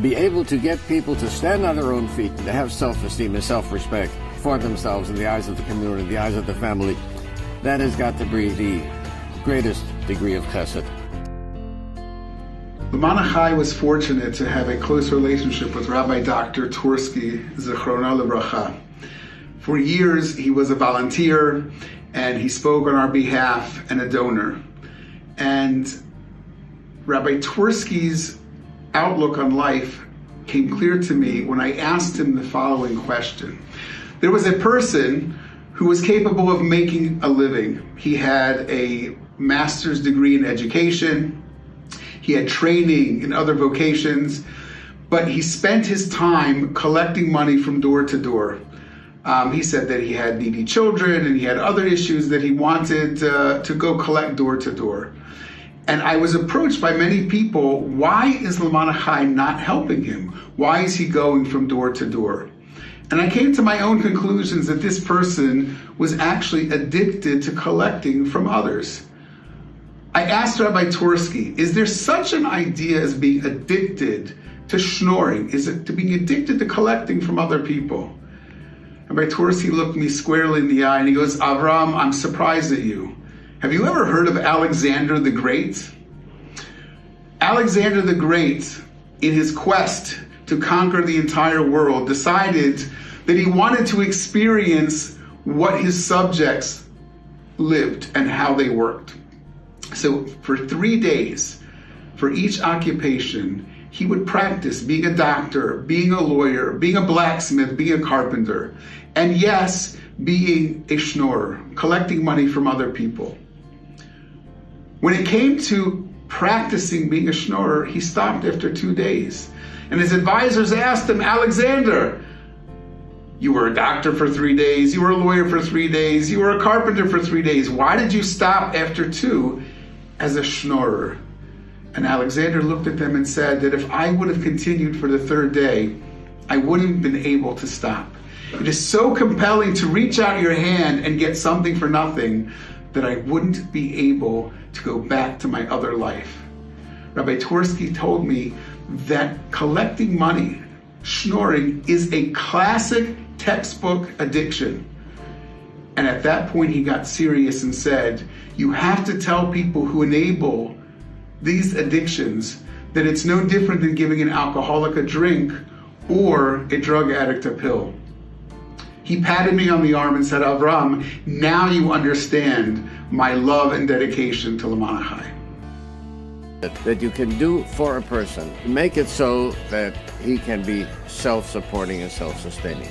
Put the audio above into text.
be able to get people to stand on their own feet, to have self-esteem and self-respect for themselves in the eyes of the community, in the eyes of the family, that has got to be the greatest degree of chesed. Lema'an was fortunate to have a close relationship with Rabbi Dr. Twerski, Zichrono Livracha. For years, he was a volunteer, and he spoke on our behalf and a donor. And Rabbi Twerski's outlook on life came clear to me when I asked him the following question. There was a person who was capable of making a living. He had a master's degree in education. He had training in other vocations, but he spent his time collecting money from door to door. He said that he had needy children and he had other issues that he wanted to go collect door to door. And I was approached by many people, why is Lema'an not helping him? Why is he going from door to door? And I came to my own conclusions that this person was actually addicted to collecting from others. I asked Rabbi Twerski, is there such an idea as being addicted to schnorring? Is it to being addicted to collecting from other people? Rabbi Twerski looked me squarely in the eye and he goes, Avram, I'm surprised at you. Have you ever heard of Alexander the Great? Alexander the Great, in his quest to conquer the entire world, decided that he wanted to experience what his subjects lived and how they worked. So for 3 days, for each occupation, he would practice being a doctor, being a lawyer, being a blacksmith, being a carpenter, and yes, being a schnorrer, collecting money from other people. When it came to practicing being a schnorrer, he stopped after 2 days. And his advisors asked him, Alexander, you were a doctor for 3 days, you were a lawyer for 3 days, you were a carpenter for 3 days. Why did you stop after 2 as a schnorrer? And Alexander looked at them and said that if I would have continued for the 3rd day, I wouldn't have been able to stop. It is so compelling to reach out your hand and get something for nothing that I wouldn't be able to go back to my other life. Rabbi Twerski told me that collecting money, schnorring, is a classic textbook addiction. And at that point he got serious and said, you have to tell people who enable these addictions that it's no different than giving an alcoholic a drink or a drug addict a pill. He patted me on the arm and said, Avram, now you understand my love and dedication to Lema'an. That you can do for a person, make it so that he can be self-supporting and self-sustaining.